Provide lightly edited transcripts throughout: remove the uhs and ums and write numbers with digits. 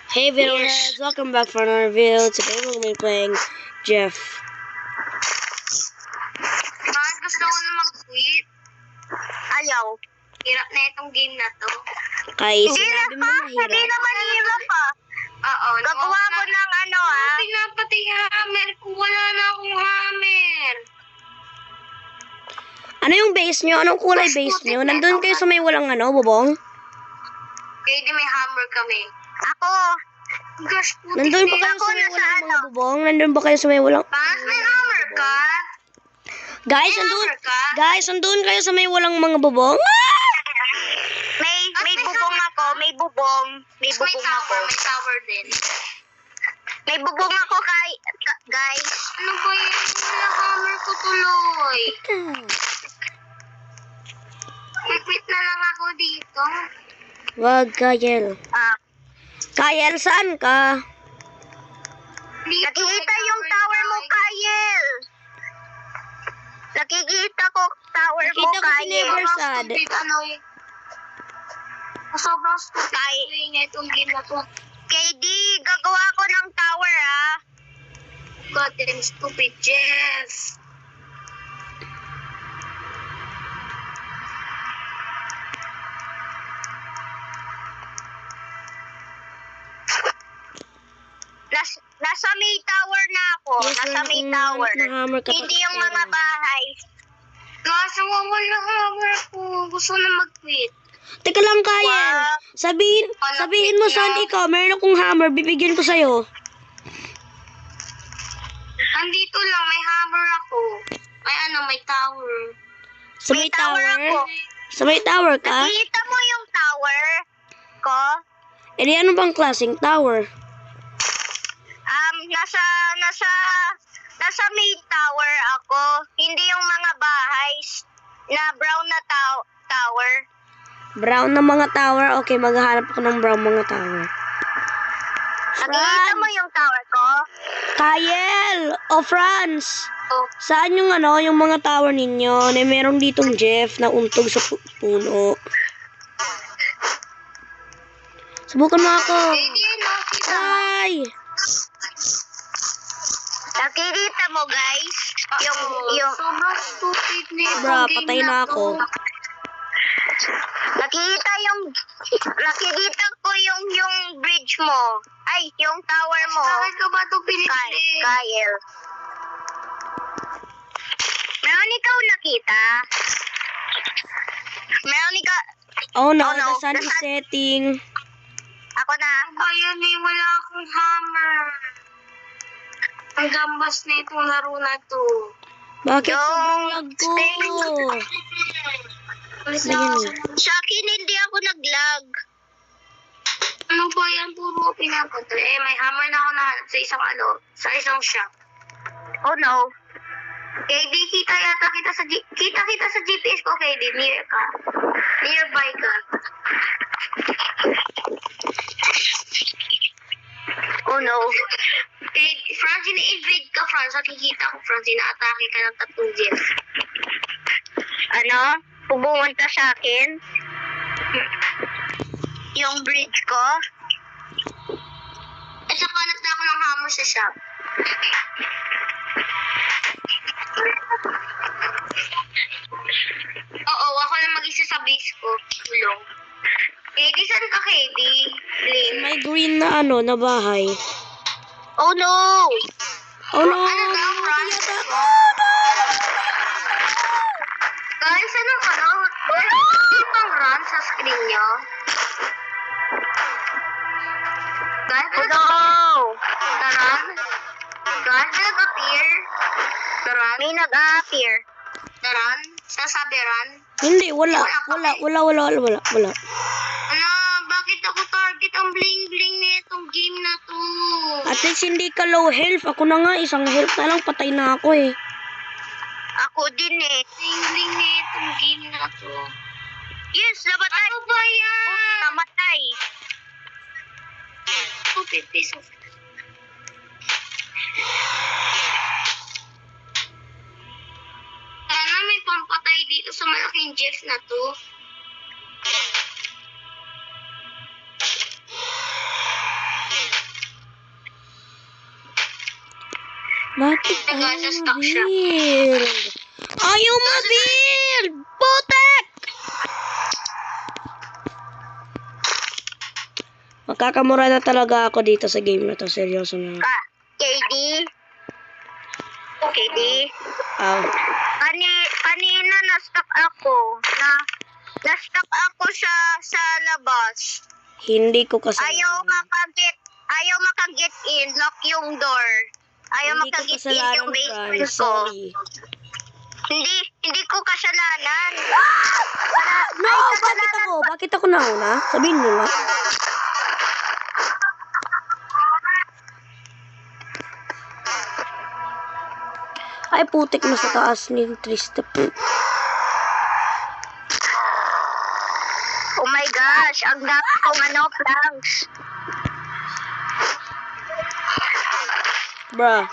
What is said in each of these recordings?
Hey viewers, welcome back for another video. Today we're going to be playing Jeff. Gusto ko na mag-quit. Ayaw. Hirap na itong game na to. Kay sinabi mo mahirap. Hindi naman hirap Oo. Gagawa ko ng ano pinapatay hammer ko. Wala na akong hammer. Ano yung base nyo? Anong kulay base nyo? Nandun kayo sa may walang bubong? Kaya di may hammer kami. Ako. Gosh, putik. Nandun ba kayo sa may walang mga bubong? Nandun ba kayo sa may walang... Mas may hammer ka? Guys, nandun kayo sa may walang mga bubong? May bubong ako. May bubong. May tower din. May bubong ako guys. Ano ba yun? Wala hammer ko tuloy. Quit na lang ako dito. Wag, Kyle. Kyle, saan ka? Nakikita yung tower mo, Kyle. Nakikita ko tower mo, Kyle. Nakita ko si Neversad. Sobrang stupid. Kaya itong game na to. KD, gagawa ko ng tower, God damn stupid, Jeff. Nasa may tower na ako. Yes, nasa may tower. Hindi yung mga bahay. Kaso wala hammer ko. Gusto na mag-quit. Teka lang, Kyle. Sabihin mo saan ikaw. Meron akong hammer. Bibigyan ko sa'yo. Andito lang. May hammer ako. May tower. Sa may tower? Sa may tower ka? Nakita mo yung tower ko? E di ano bang klaseng tower? Nasa may tower ako. Hindi yung mga bahay na brown na tower. Brown na mga tower? Okay, maghahanap ako ng brown mga tower. Nakikita mo yung tower ko? Kyle! O Franz! Oh. Saan yung yung mga tower ninyo? Na merong ditong Jeff na untog sa puno. Subukan mo ako. Ay! Nakikita mo guys? Yung sobrang stupid nito. Bro, patay na ako. Nakikita ko yung bridge mo. Ay, yung tower mo. Bakit ka ba ito pinili? Kyle. Meron ikaw nakita? Oh no, the sun is setting. Ako na. Ayun wala akong hammer. Ang gambas na itong laro na to. Bakit sobrang lag ko? Sa akin hindi ako naglag. Ano ba yan? Puro pinapatay. May hammer na ako nahanap sa isang shop. Oh no. KD, kita sa GPS ko, KD. Nearby ka. Oh no. Franz, ina-invade ka, Franz. Nakikita ko, Franz, ina-atake ka ng tatlong Jeff. Ano? Pumunta sa akin? Yung bridge ko? At saka hanap na ako ng hammer sa shop. Oo, ako na mag-isa sa base ko. Tulong. KD, saan ka, KD? May green na na bahay. Oh no! Oh no! Ano daw, Franz? Guys, Guys, pang run sa screen nyo. Guys, Guys, nag-appear. May nag-appear. Run? Sasabi run? Hindi, wala. Bakit ako target ang bling-bling na itong game na to? At least hindi ka low health. Ako na nga, isang health na lang, patay na ako eh. Ako din eh. Bling-bling na itong game na to. Yes, namatay. Ano ba yan? Namatay. 250 pesos. Sana may pampatay dito sa malaking Jeff na to. Bakit Guys, ayaw na-stuck siya. ma-build? Ayaw ma-build! Putek! Magkakamura na talaga ako dito sa game na to. Seryoso na. KD? KD? Aw. Kanina na-stuck ako. Na-stuck ako sa labas. Hindi ko kasalanan. Ayaw makagit in. Lock yung door. Ayaw Hindi ko makagit in kasalanan, yung basement Franz. ko. Sorry. Hindi ko kasalanan. No! Bakit ako? Bakit ako nauna? Sabihin mo nga. Ay, putik na sa taas ni Trista po. Oh my gosh, ang dami kong planks. Bruh.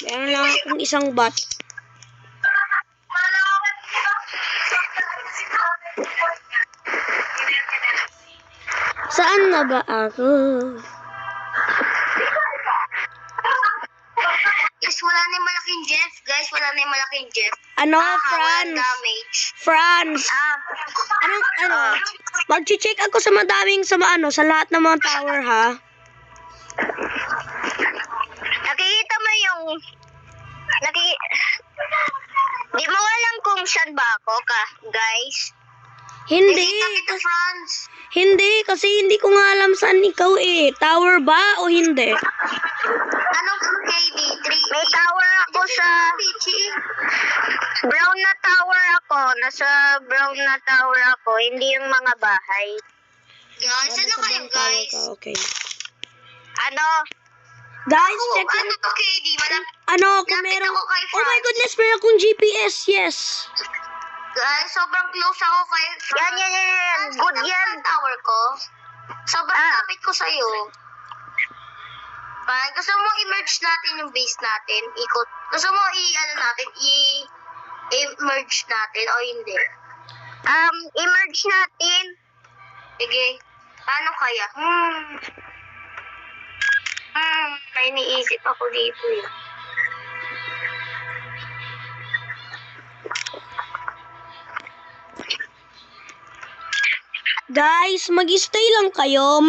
Meron lang akong isang bat. Saan na ba ako? Guys, wala na yung malaking Jeff. Ano, Walang Franz? damage. Franz. Ano? Mag-check ako sa madaming sa lahat ng mga tower, ha? Nakikita mo yung... Di mo alam kung saan ba ako guys? Hindi. Nakikita kita, Franz. Hindi, kasi hindi ko nga alam saan ikaw eh. Tower ba o hindi? Anong KD? May tower ako sa... Brown na tower ako. Nasa brown na tower ako. Hindi yung mga bahay. Guys, ano kayo guys? Okay. Ano? Guys, check Ano to KD? kung Lapit meron... ako kay Oh my Franz. goodness, meron akong GPS, yes. Guys, sobrang close ako kay Franz. Yan. Good yan. Tower ko. Sobrang lapit ko sa'yo. Fine. Gusto mo i-merge natin yung base natin? Ikot. Gusto mo i-merge natin o hindi? I-merge natin. Sige. Paano kaya? May iniisip ako dito eh. Guys, mag-stay lang kayo.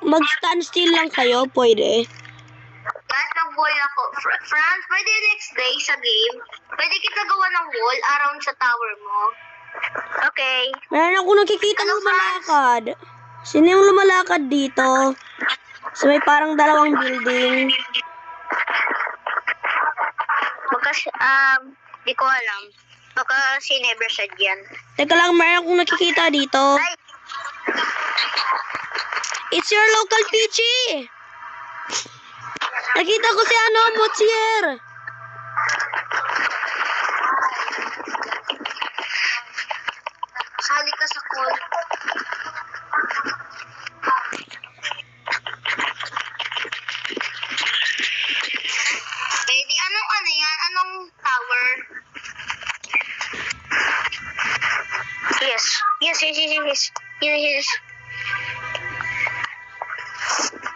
Mag-stand still lang kayo. Pwede. Guys, nag-wall ako. Franz, pwede next day sa game? Pwede kita gawa ng wall around sa tower mo? Okay. Meron ako nakikita lumalakad. Sino yung lumalakad dito? So may parang dalawang building. Di ko alam. Baka si Never said yan. Teka lang, meron akong nakikita dito. Ay, It's your local Peachy! Nakita ko si Motsier. sali ka sa call. Eh, di anong yan? Anong tower? Yes.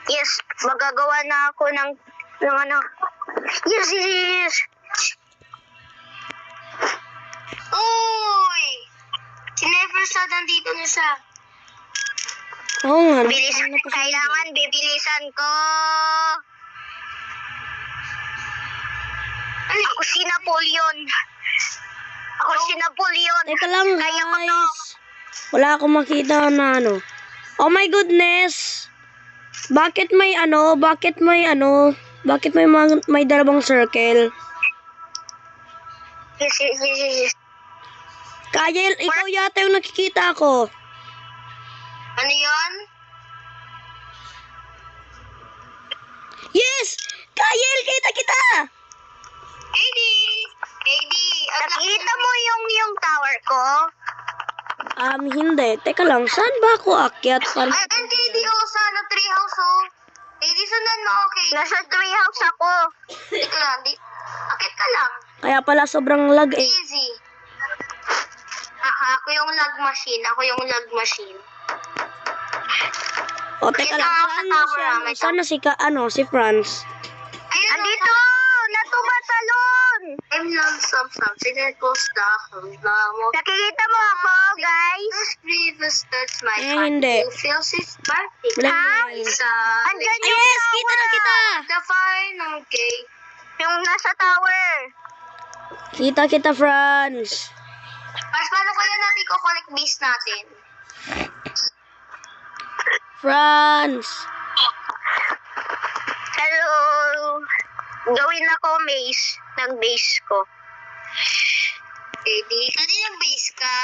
Yes, magagawa na ako ng Yes. Uy! Si Never sa nandito na siya. Oo nga. Kailangan bibilisan ko. Ako si Napoleon. Teka lang, Kaya ko to. guys. Wala akong makita na Oh my goodness. Bakit may may dalawang circle? Yes. Kyle, ikaw yata yung nakikita ko. Ano yun? Yes! Kyle, kita! KD! Nakita mo yung tower ko? Hindi. Teka lang, saan ba ako akyat? Ay, KD, sa tree house, KD, sundan mo, okay? Nasa tree house ako. Dito lang, akit ka lang. Kaya pala sobrang lag eh. Easy. Ako yung lag machine. O, teka lang. Ito, Saan sa na tower si, namin. saan na si, si Franz? Ayun, andito! Natumatalon! I'm not some cynical stuff. Nakikita mo ako, guys? That's my Hindi. You feel his birthday. Blank. Andyan yung Yes, tower. kita na kita. The final gate. Yung nasa tower. Kita, Franz. Mas paano kaya natin ko-connect base natin? Franz. Hello. Gawin ako maze ng base ko. Baby, kanina base ka?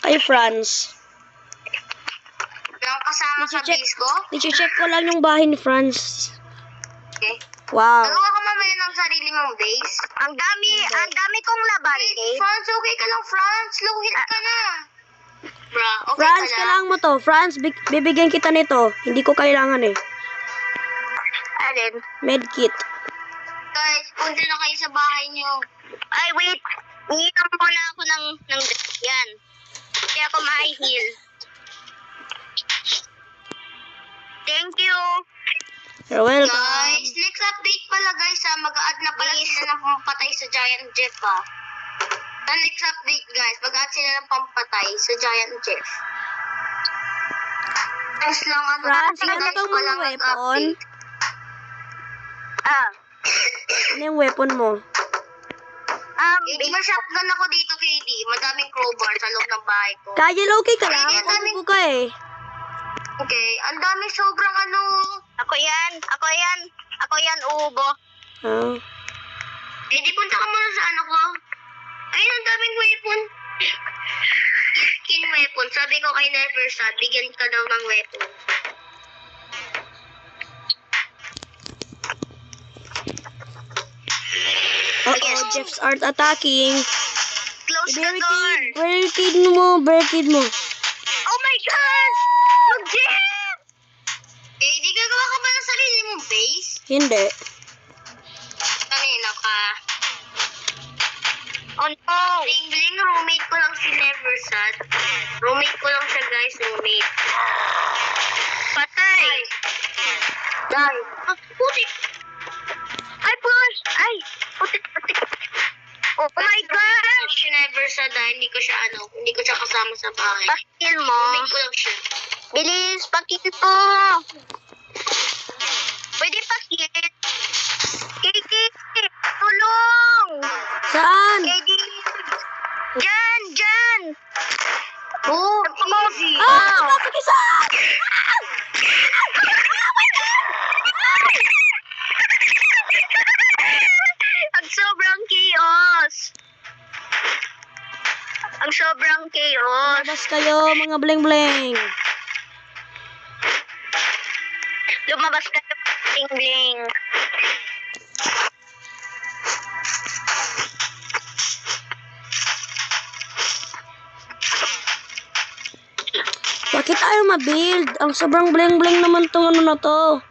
Kay Franz. Yung kasama sa Iche-check, base ko? iche-check ko lang yung bahay ni Franz. Okay. Wow. Gagawa ka mamaya ng sarili mong base? Ang dami kong laban, okay? Franz, okay ka lang, Franz. Low hit ka na. Bra, okay Franz, ka lang? kailangan mo to. Franz, bibigyan kita nito. Hindi ko kailangan eh. Alin? Medkit. Guys, punta na kayo sa bahay niyo. Ay, wait. Iinom muna ako ng yan. Kaya ako ma-heal. Thank you. You're welcome. Guys, next update pala guys mag-a-add na pala sila ng pampatay sa Giant Jeff Sa next update guys, mag-a-add sila ng pampatay sa Giant Jeff. Tapos lang ano, Franz, guys, ano tong walang weapon? nag-update. Ano yung weapon mo? May shotgun ako dito, KD. Madaming crowbar sa loob ng bahay ko. Kaya okay ka lang. Ay, ang daming- Ubo ka eh. Okay, ang dami sobrang ano. Ako yan, ubo. Ah. Eh, di punta ka muna sa ano ko. Ayun, ang daming weapon. Skin weapon. Sabi ko kay Neversad, bigyan ka daw ng weapon. Uh-oh, Jeff's art attacking. Close the door. Barricade mo. Oh my gosh! Mag-Jeff! Eh, di gagawa ka ba ng sarili mong base? Hindi. Kanina ka. Oh no! Bling-bling, roommate ko lang si Neversad. Roommate ko lang siya guys, roommate. Patay! Die! Ah, putik! Ay, push! Ay! Putik! Oh my gosh! Si Neversad hindi ko siya kasama sa bahay. Pakil mo. Roommate ko lang siya. Bilis! Pakil mo! Pwede pakil! Kiki! Tulong! Saan? Kiki! Diyan! Oh, easy! Kapag isa! Ang sobrang chaos! Ang sobrang chaos! Labas kayo, mga bling-bling. Lumabas ka ng bling-bling. Bakit tayo ma-build? Ang sobrang bling-bling naman tong ano na to.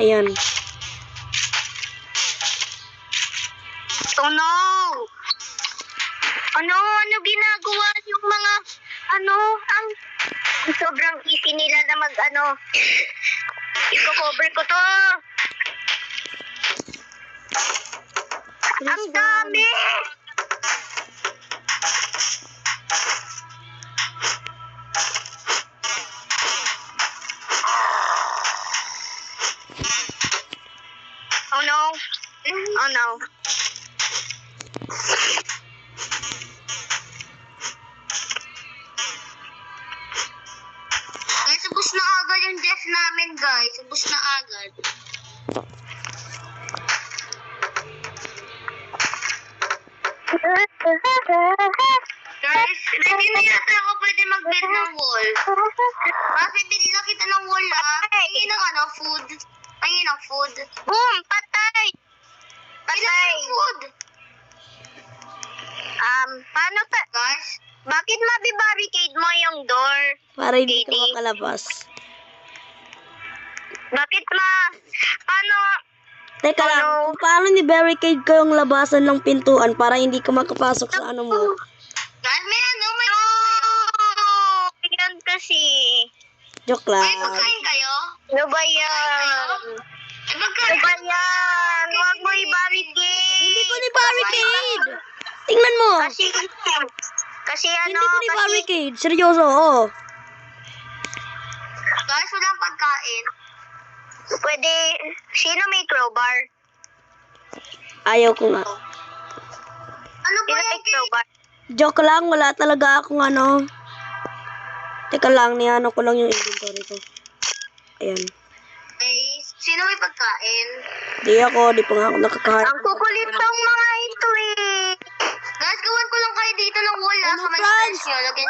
Ayan. Oh no! Ano ginagawa yung mga, ang sobrang easy nila na i-cover ko to. Ang dami! Oh no! Oh no! Guys, ubus na agad yung death namin, guys. Ubus na agad. Guys, ready na yata ako pwede mag-build ng wall. Kasi build na kita ng wall, Tingin ng food. Tingin ng food. Boom! Patay! Patay! Food! Paano guys? Bakit mabibarricade mo yung door? Para hindi ka makalabas. Bakit paano? Teka lang, kung paano ni-barricade ko yung labasan ng pintuan para hindi ka makapasok sa ano mo? Guys, may Yan kasi. Joke May lang. pagkain kayo? Ano ba yan? Ano ba yan? Huwag mo i-barricade. Hindi ko ni barricade. Tingnan mo. Kasi ano, Hindi ko ni barricade. Seryoso, oo. Guys, walang pagkain. Pwede, sino may crowbar? Ayaw ko nga. Ano ba yan, crowbar? Joke lang, wala talaga akong ano. Teka lang, niano ko lang yung inventory ko. Ayan. Ay, sino may pagkain? Di pa nga ako nakakahanap. Ang kukulit tong mga ito eh. Guys, gawan ko lang kayo dito ng wala Ano, sa may Franz? stairs nyo. Lagyan.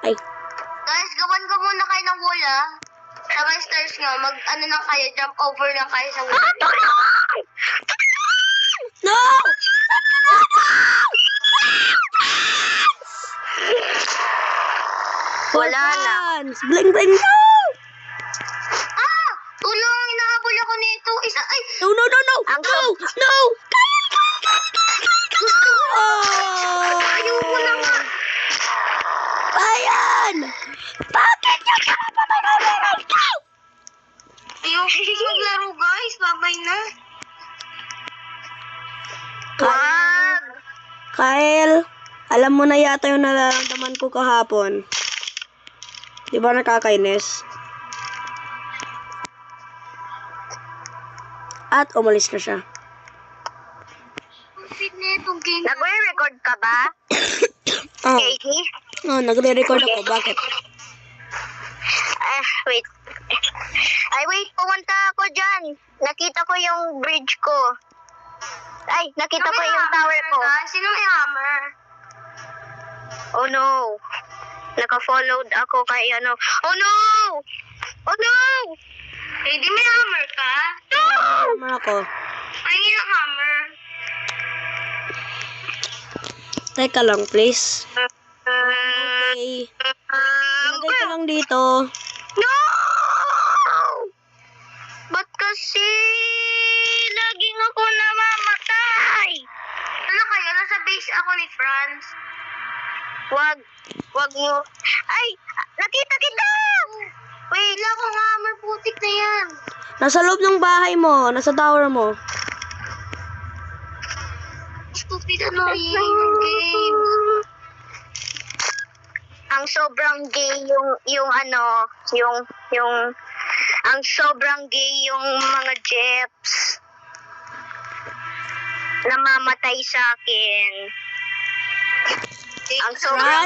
Ay, Guys, gawan ko muna kayo ng wala sa may stairs nyo. Mag-ano lang kayo, jump over lang kayo sa wala. no! Wala na. Franz! Bling bling no! Ah! Tulong! Hinahabol ako nito. Isa, ay! No, no, no, no! Ang No! No! Gusto ko! Oh! Ayoko na nga. Ayan! Bakit niya pinapapagaliran ko? Ayoko na maglaro, guys. Babay na. Wag! Kyle, alam mo na yata yung nararamdaman ko kahapon. Di ba nakakainis? At umalis ka siya. Nagre-record ka ba? Oh, Katie? nagre-record ako. Bakit? Wait. Ay, wait. Pumunta ako dyan. Nakita ko yung bridge ko. Ay, nakita ko yung tower ko. Sino may hammer? Oh no. Naka-followed ako kay ano. Oh no! Oh no! Eh, di may hammer ka? No! Naman ako. Pahingin ang hammer. Teka lang, please. Okay. Ilagay ko lang dito. No! Ba't kasi laging ako namamatay? Ano kayo? Nasa base ako ni Franz. Wag mo. Ay! Nakita kita! Wait, wala akong hammer. Putik na yan. Nasa loob ng bahay mo. Nasa tower mo. Stupid annoying game. Ang sobrang gay yung ano, yung ang sobrang gay yung mga jeps. Namamatay sa akin. Ang sobrang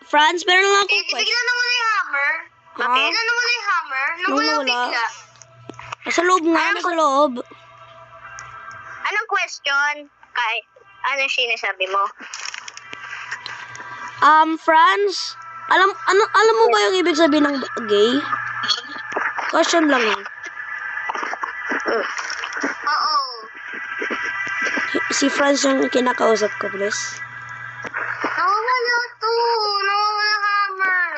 Franz, meron lang akong Bigla question. na wala yung hammer. Ha? Bigla na wala yung hammer. Nawala Nawala. bigla. Nasa loob nga, nasa loob. Anong question? Kay, ano sinasabi mo? Franz, alam mo ba yung ibig sabihin ng gay? Question lang ha. Oo. Si Franz yung kinakausap ko, please. Nawawala to. Nawawala hammer.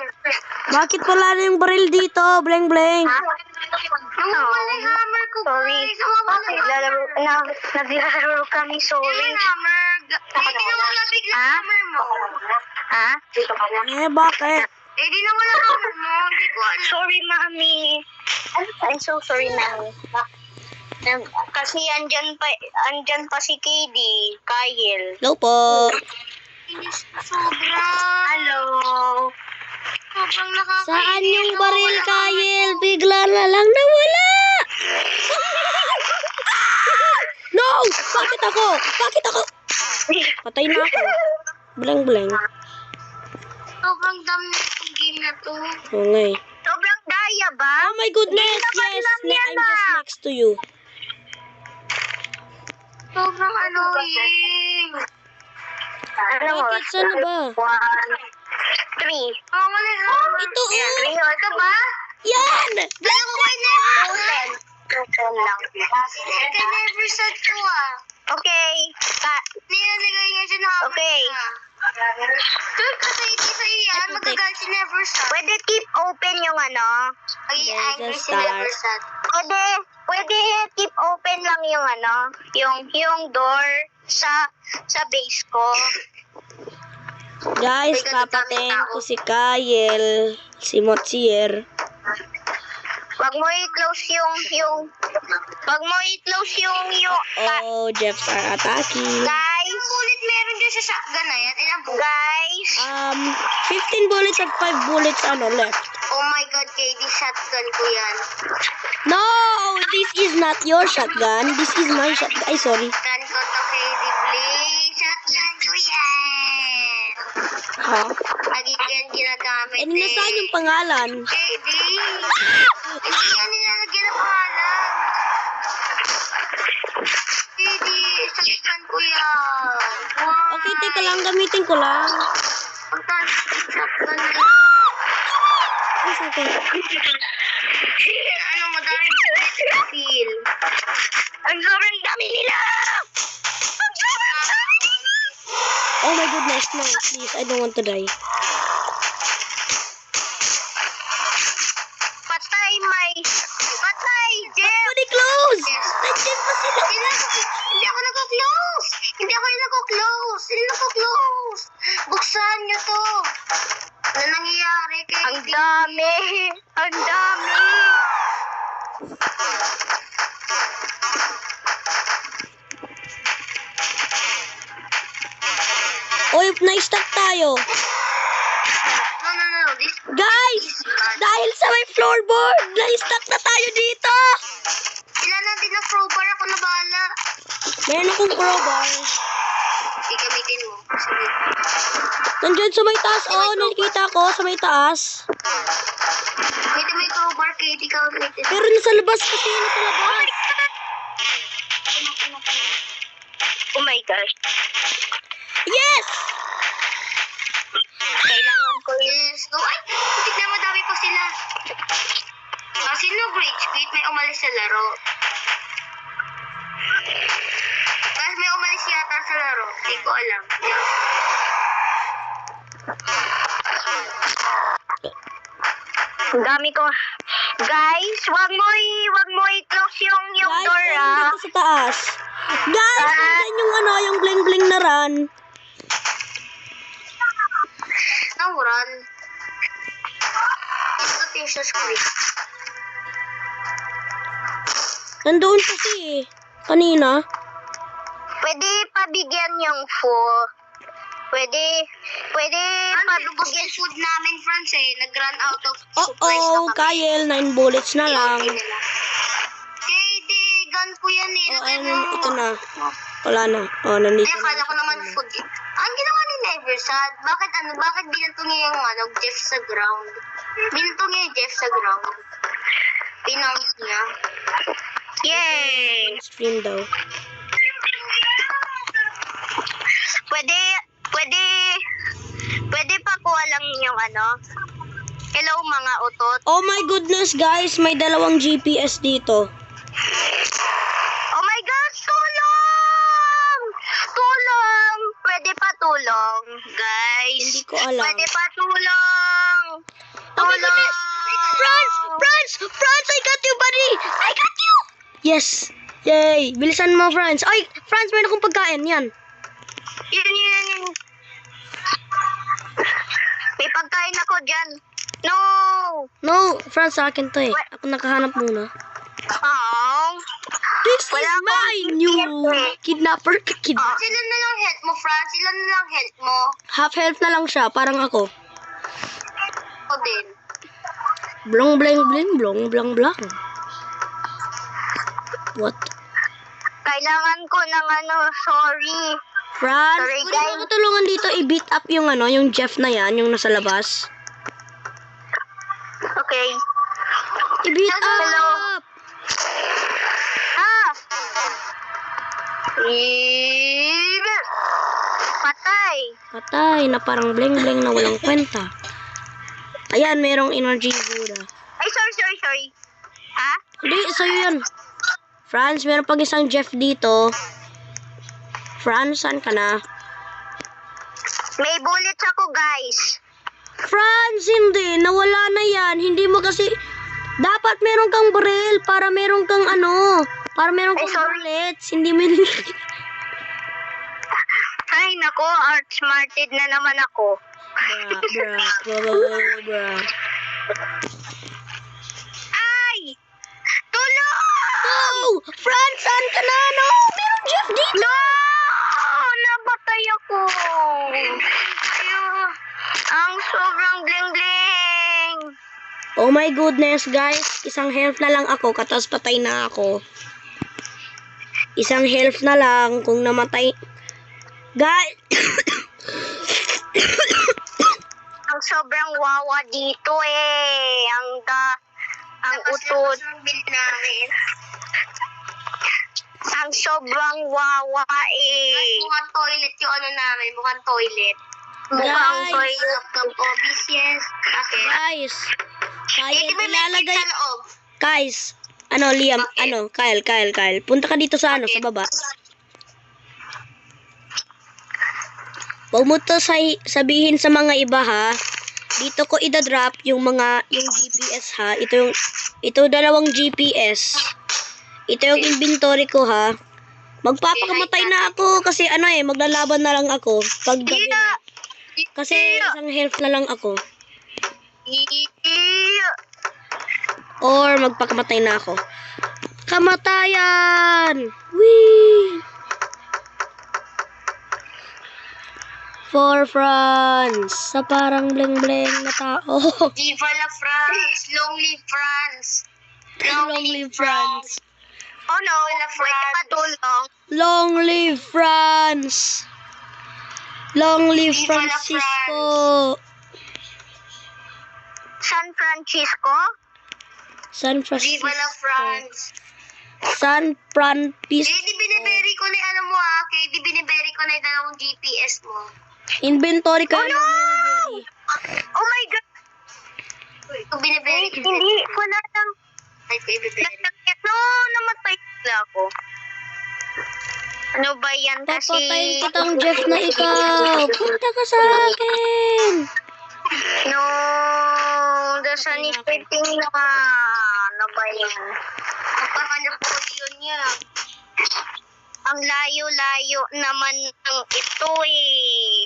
Bakit wala na yung baril dito? Bleng bleng. Nawawala yung hammer ko, guys. Nawawala yung hammer. Naglalaro kami, sorry. Yung hammer. Di nawala bigla hammer mo. Ha? Eh, bakit? Eh, di nawala hammer mo. Di ko alam. Sorry, mami. I'm so sorry, mami. Kasi andyan pa si KD, Kyle. Hello po. Sobra. Hello. Sobrang nakakainis. Saan yung baril, Kyle? Bigla na lang nawala. No! Bakit ako? Bakit ako? Patay na ako. Bleng bleng. Sobrang dami ng game na to. Okay. Sobrang daya ba? Oh my goodness, yes. I'm just next to you. Sobrang annoying. Bakit? Saan na ba? 1, 3. Oh, wala hammer. Ito, oh. Ayan, ito ba? Yan! Dala ko kay Never. Open lang. Kay Never set ko ah. Okay. Nilalagay niya siya na hammer. Okay. Kasi hindi sa iyan, magagalit si Never set. Pwede keep open yung ano? Ay, angry si Never set. Pwede keep open lang yung ano, yung door sa base ko. Guys, papatayin ko si Kyle. Si Motsier. Wag mo i-close yung Oh, Jeffs are attacking. guys. Bullet meron dyan sa shotgun na yan. Ilang bullets? Guys. 15 bullets at 5 bullets left. Oh my God, KD, shotgun ko yan. No, this is not your shotgun. This is my shotgun. Ay, sorry. Shotgun ko to, KD, please. Shotgun ko yan. Ha? Lagi ko yan ginagamit Eh, nasaan yung pangalan? KD. Hindi yan nilalagyan ng pangalan. KD, shotgun ko yan. Wow. Okay, teka lang. Gamitin ko lang. Shotgun ko. Ay, sakit. Ano, madaming feel. Ang sobrang dami nila! Oh my goodness, no. Please, I don't want to die. Patay, Jeff! Pretty close! Yes. Nandiyan pa sila. Hindi ako nag-close! Hindi nako-close! Buksan nyo to! Ano nangyayari kay Ang dami! Oy, na-stuck tayo. No. Guys! Dahil sa may floorboard, na-stuck na tayo dito! Sila na din ang crowbar. Ako na bahala. Meron akong crowbar. Gamitin mo. Sige. Nandyan sa may taas. Oh, nakikita ko sa may taas. Gamitin mo yung crowbar, Katie. Ikaw gamitin mo. Pero nasa labas kasi, nasa labas. Oh my gosh. Yes! Kailangan ko yes. Go. Ay, tignan mo, dami pa sila. Sino rage quit? May umalis sa laro. Kasi may umalis yata sa laro. Hindi ko alam. Ang dami ko. Guys, wag mo i-close yung Guys, door, meron dito sa taas. Guys, nandyan yung yung bling-bling na run. Run. Ito yung sa screen. Nandoon kasi kanina. Pwede pabigyan yung food. Pwede pabigyan food namin, friends nag-run out of supplies Oh, na kami. Kyle, 9 bullets na lang. KD, gun ko yan Ito na. Wala na. Oh, nandito na. Akala ko naman food yun. Ang ginawa ni Neversad, bakit binato niya yung Jeff sa ground? Binato niya yung Jeff sa ground. Pinangit niya. Yay! Stream daw. Pwede pa kuha lang yung hello mga utot. Oh my goodness, guys. May dalawang GPS dito. Oh my gosh, tulong! Tulong! Pwede pa tulong, guys. Hindi ko alam. Pwede pa tulong! Oh my goodness! Franz! I got you, buddy! I got you! Yes! Yay! Bilisan mo, Franz. Ay, Franz, meron akong pagkain. Yan. Yun. May pagkain ako dyan. No! No, Franz, sa akin to eh. Ako nakahanap muna. Oh. This Wala is mine, you kidnapper. Sila na lang help mo, Franz. Sila na lang help mo. Half health na lang siya, parang ako. Ako din. Blong, bling, bling, blong, blang, blang. What? Kailangan ko ng sorry. Franz, Sorry, pwede guys. mo tulungan dito i-beat up yung yung Jeff na yan, yung nasa labas. Okay. I-beat Hello. up! Patay. Patay na parang bling-bling na walang kwenta. Ayan, merong energy Buddha. Ay, sorry. Ha? Hindi, sa'yo yan. Franz, meron pag isang Jeff dito. Franz, saan ka na? May bullets ako, guys. Franz, hindi. Nawala na yan. Hindi mo kasi... Dapat meron kang barrel para meron kang para meron kang sorry. bullets. Hindi mo... Ay, nako, outsmarted na naman ako. Bra. Ay! Tulong! Oh! Franz, saan ka na? No! Meron Jeff dito! No! Nabatay ako. Ayun. Ang sobrang bling-bling. Oh my goodness, guys. Isang health na lang ako, katas patay na ako. Isang health na lang kung namatay. Guys! Ang sobrang wawa dito eh. Ang utod. Ang sobrang wawa eh. Mukhang toilet yung ano namin. Mukhang toilet. Mukhang Guys. toilet ng obvious, yes. Okay. Guys! Kyle, Hindi ba may ilalagay... sa loob? Guys! Ano, Liam? Okay. Ano? Kyle. Punta ka dito sa ano, Okay. sa baba. Huwag mo to sabihin sa mga iba, ha? Dito ko idadrop yung GPS, ha? Ito dalawang GPS. Ito yung inventory ko, ha? Magpapakamatay na ako kasi ano eh, maglalaban na lang ako pag gabi na. Kasi isang health na lang ako. Or magpakamatay na ako. Kamatayan! Whee! For France. Sa parang bleng-bleng na tao. Viva la France! Long live France! Long live France. Oh no, wait, patulong. Long live France. Long live Viva la Francisco. San Francisco? San Francisco. Viva la France! San Francisco. Di biniberi ko na ano mo ha, kaya di biniberi ko na yung dalawang GPS mo. Inventory ka. Oh no! Oh my God! Ito biniberi ko. Hindi ko na lang. Ay, biniberi. No, namatay na ako. Ano ba yan kasi? Papatayin kitang Jeff na ikaw. Punta ka sa akin. No, dasa ni Sweeting na. Ano ba yan? Kapag po yun niya. Ang layo-layo naman ng ito eh.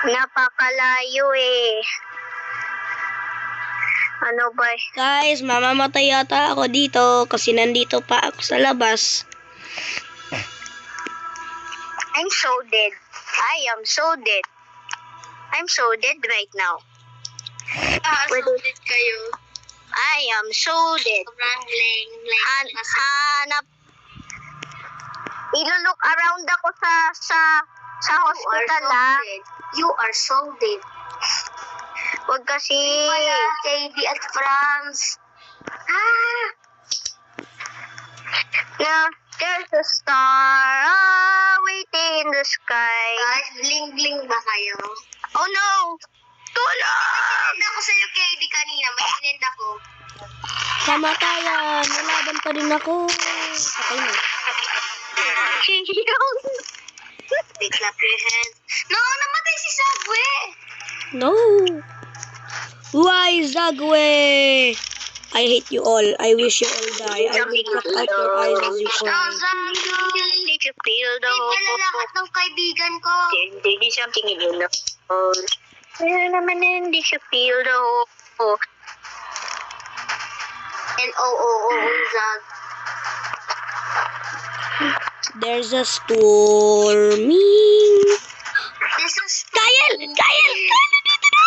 Napakalayo eh. Ano ba? Guys, mamamatay yata ako dito kasi nandito pa ako sa labas. I'm so dead. I am so dead. I'm so dead right now. So dead kayo. I am so dead. Hanap. Ilulok around ako sa hospital ha. You are so dead. Huwag kasi. JD at France. Now, there's a star waiting in the sky. Guys, bling-bling ba kayo? Oh no! Tulong! May ako sa'yo, KD, kanina. May sinend ako. Kamatayan. Nalaban pa din ako. Patay na. Big clap your hands. No, namatay si Subway! No. Why, Zagwe? I hate you all. I wish you all die. I will cut out your eyes as you cry. Did you feel the hope? Hindi lahat ng kaibigan ko. Hindi something in your nose. Naman hindi siya feel the hope. And Zag. There's a storming. This is Kyle! Nandito na!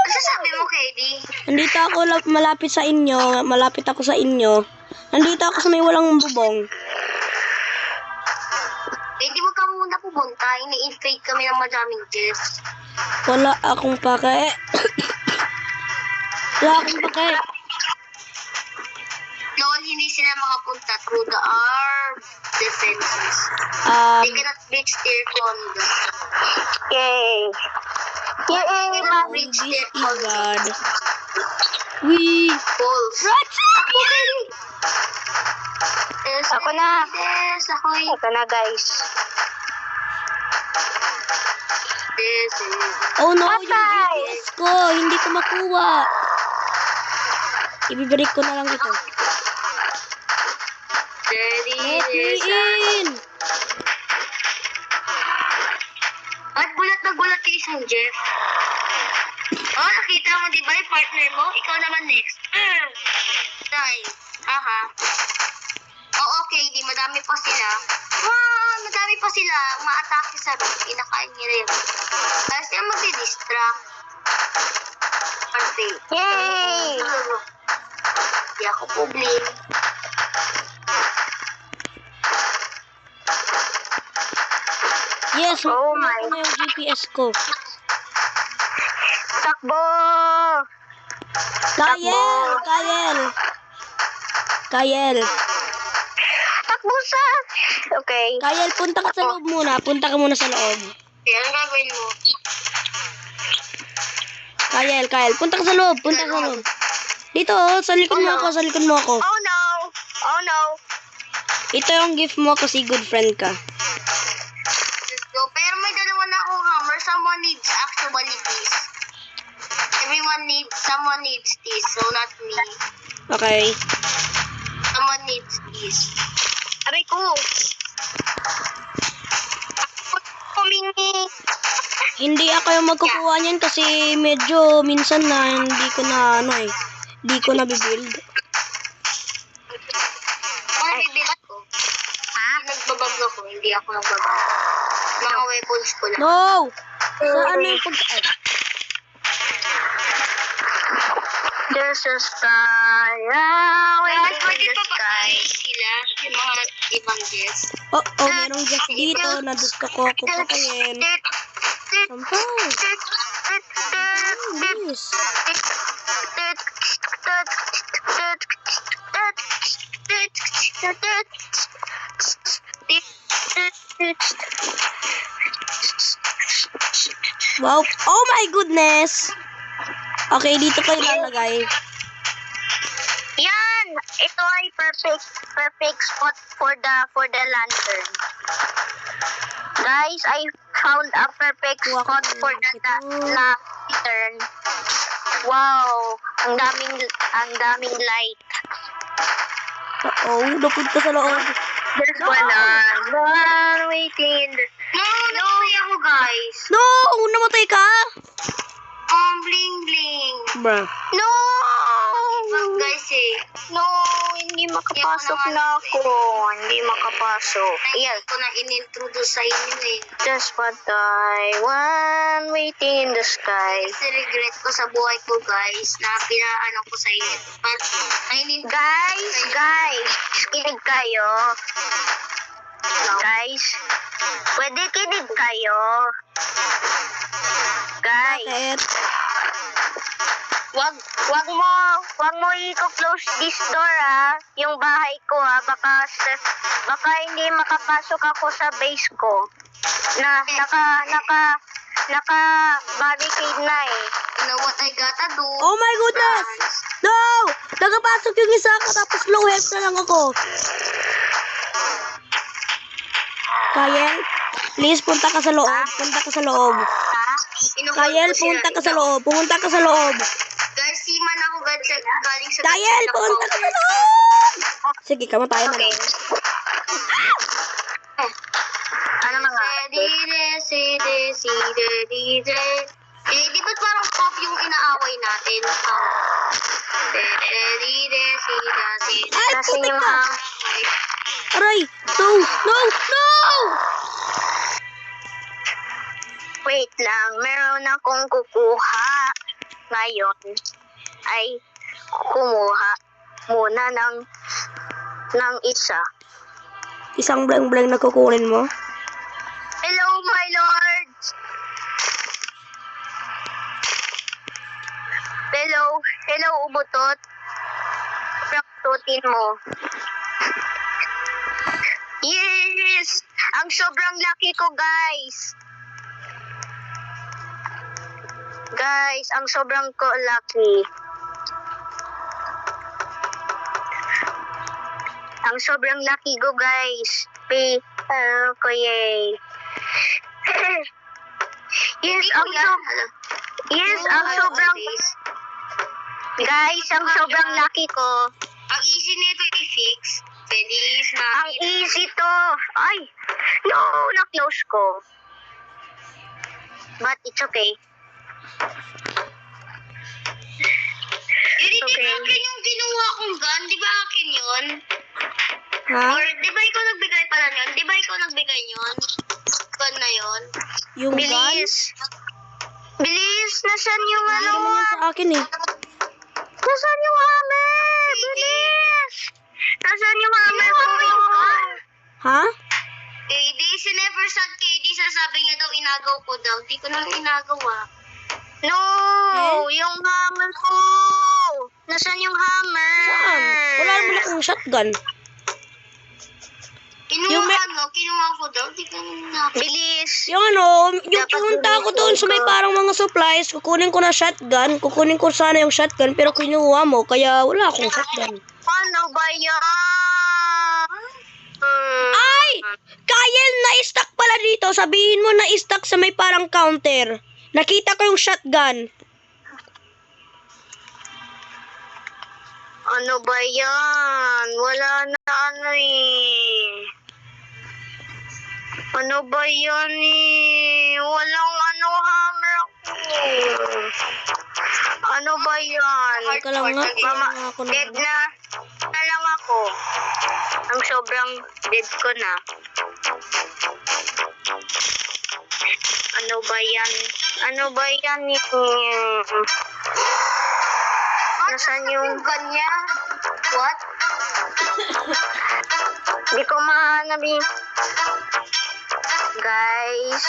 Ano sabi mo, KD? Nandito ako malapit sa inyo. Malapit ako sa inyo. Nandito ako sa may walang bubong. Hindi mo ka muna pupunta. Ini-inflate kami ng madaming guests. Wala akong pake. Wala akong pake. Noon, hindi sila makapunta through the armed defenses. They cannot reach their condo. Yay! Yay! Ma-reach This their is condo. bad. We... Wolves. Ako na. Yes, ako na, guys. This is... Oh no, yung GPS ko. Hindi ko makuha. Ibibalik ko na lang ito. Ready, Let me in! At gulat na gulat kay isang Jeff. Oh, nakita mo di ba yung partner mo? Ikaw naman next. Dahil, aha. Oh, okay, di madami pa sila. Wow, madami pa sila. Ma-atake sa room. Inakain nila yun. Kaya sila magdi-distract. Parte. Yay! Di ako public. Yes, Oh nakuha my. ko na yung GPS ko. Takbo! Kayel. Takbo sa... Okay. Kayel, punta ka sa loob muna. Punta ka muna sa loob. Kaya ang gagawin mo? Kayel, punta ka sa loob. Punta ka sa loob. Dito, sa likod mo ako, sa likod mo ako. Oh no! Oh no! Ito yung gift mo kasi good friend ka. Let's go. Pero may dalawa na akong hammer. Someone needs actually this. Someone needs this, so not me. Okay. Someone needs this. Aray ko! Humingi! Hindi ako yung magkukuha niyan kasi medyo minsan na hindi ko na bibuild. Ano bibilat ko? Ha? Nagbabag ako, hindi ako nagbabag. Mga weapons ko lang. No! Saan na yung There's a sky away in the sky. Sila, yung mga ibang guests. Oh, merong just dito na gusto ko patayin. Sampaw. Bilis. Wow. Oh my goodness. Okay, dito ko ilalagay. Yan! Ito ay perfect spot for the lantern. Guys, I found a perfect spot for the lantern. Wow! Ang daming light. Napunta sa loob. There's one waiting in the... No, ako guys. No! Namatay ka? Bling bling. Bruh. No! Guys no, hindi makapasok na ako. Hindi makapasok. Ayan. Ko na in-introduce sa inyo eh. Just what I want waiting in the sky. Kasi regret ko sa buhay ko guys na pinaano ko sa inyo. Guys, kinig kayo. Guys, pwede kinig kayo. Guys. Bakit? Wag mo i-close this door yung bahay ko baka hindi makapasok ako sa base ko. Naka barricade na eh. You know what I gotta do? Oh my goodness! No! Nakapasok yung isa ko tapos low health na lang ako. Kayel, please punta ka sa loob. Punta ka sa loob. Kayel, punta ka sa loob. Pumunta ka sa loob. Guys, seaman ako galing sa... Kayel, punta ka sa loob! Sige, kamatayan na lang. Ano mga? Eh, di ba parang pop yung inaaway natin? Ay, putik ka! Aray! No! No! No! Wait lang, meron akong kukuha. Ngayon ay kumuha muna ng isa. Isang blank-blank na kukunin mo? Hello, my lord! Hello, ubutot. Praktutin mo. Yes! Ang sobrang lucky ko, guys! Guys, ang sobrang ko lucky. Ang sobrang lucky ko, guys. Yay. Yes, ang sobrang... Guys, ang sobrang lucky ko. Ang easy nito i-fix. Bilis na. Ang easy to. Ay, no, na-close ko. But it's okay. Hindi Okay. ba akin yung ginawa kong gun? Di ba akin yun? Ha? Or di ba ikaw nagbigay pala yun? Di ba ikaw nagbigay yun? Gun na yun? Yung gun? Bilis. Bilis, nasan yung Hindi ano? naman yan sa akin eh. Nasaan yung hammer? Bilis! Nasaan yung hammer ko? Ha? KD, si Never Sad KD, sasabi niya daw inagaw ko daw. Di ko na inagaw ah. No! Yung hammer ko! Nasaan yung hammer? Saan? Wala naman akong shotgun. Kinuha ko daw. Di ko na. Bilis! Yung yung pumunta ako doon sa may parang mga supplies, kukunin ko na shotgun, kukunin ko sana yung shotgun, pero kinuha mo, kaya wala akong shotgun. Ano ba yan? Ay! Kyle, na-stuck pala dito. Sabihin mo na-stuck sa may parang counter. Nakita ko yung shotgun. Ano ba yan? Wala na ano eh. Ano ba yan eh? Walang ano hammer ako. Ano ba yan? Teka lang nga, Mama, kailangan ako ng- dead na. Na lang ako. Ang sobrang dead ko na. Ano ba yan? Ano ba yan eh? Nasaan yung ganya? What? Di ko mahanap eh. Guys.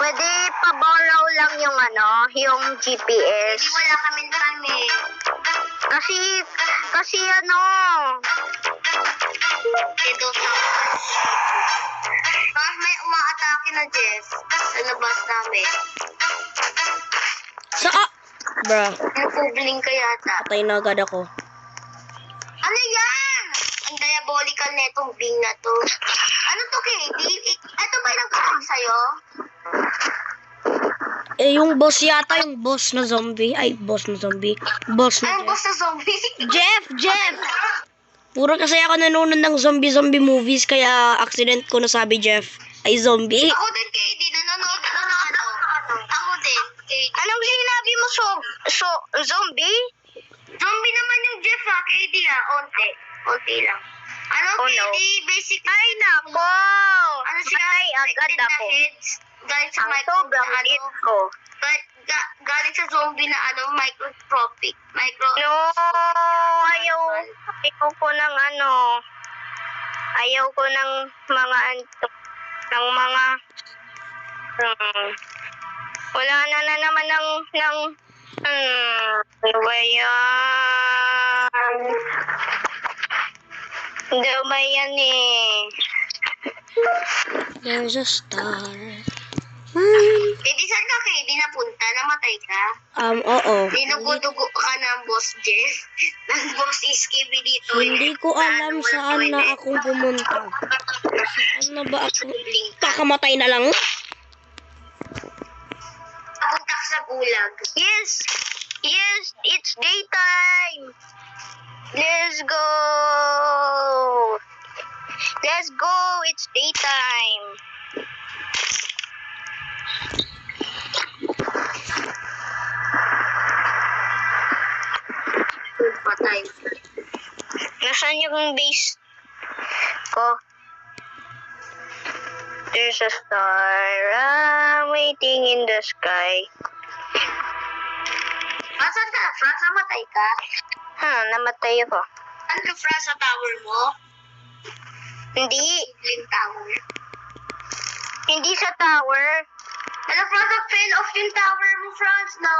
Pwede pa-borrow lang yung yung GPS. Hindi wala kami time eh. Kasi Tapos may umaatake na Jeff sa labas namin. Bruh, Nagpubling ka yata. patay na agad ako. Ano yan? Ang diabolical na itong Bing na to. Ano to, Katie? Ito ba yung nagkakang sa'yo? Eh, yung boss yata, yung boss na zombie. Ay, boss na zombie. Boss na Anong boss na zombie? Jeff! Puro kasi ako nanonood ng zombie movies, kaya accident ko nasabi Jeff ay zombie. Ako din, Katie. Nanonood ko na Ako din, Katie. Anong sinabi mo, zombie? Zombie naman yung Jeff, Katie, Onti lang. Katie, basically. Ay, nako! Ano siya? Agad ako. Galing sa sobrang hit ko. Galing sa zombie na microscopic. No, ayaw ko ng ayaw ko ng mga wala na naman ng ano ba yan? Hindi ba yan eh? There's a star. Di saan ka kayo? Di napunta? Namatay ka? Oo. Dinugo-dugo ka ng boss Jeff? Ng boss Iskibi dito? Hindi ko alam saan na akong pumunta. Saan na ba ako? Kakamatay na lang. Papunta ka sa gulag. Yes, it's daytime. Let's go, it's daytime. Patay. Nasaan yung base ko? There's a star waiting in the sky. Asan ka, Franz? Namatay ka? Namatay ako. Ano ka, Franz, sa tower mo? Hindi. Yung tower. Hindi sa tower. Ano, Franz, fell off yung tower mo, Franz. No.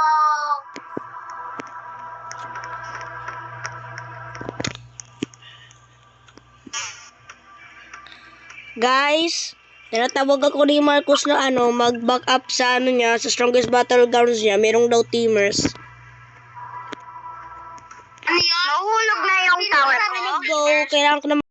Guys, tinatawag ako ni Marcos na mag-back up sa niya, sa strongest battlegrounds niya. Merong daw teamers. Ano yun? Nahulog na yung tower ko. Go, kailangan ko na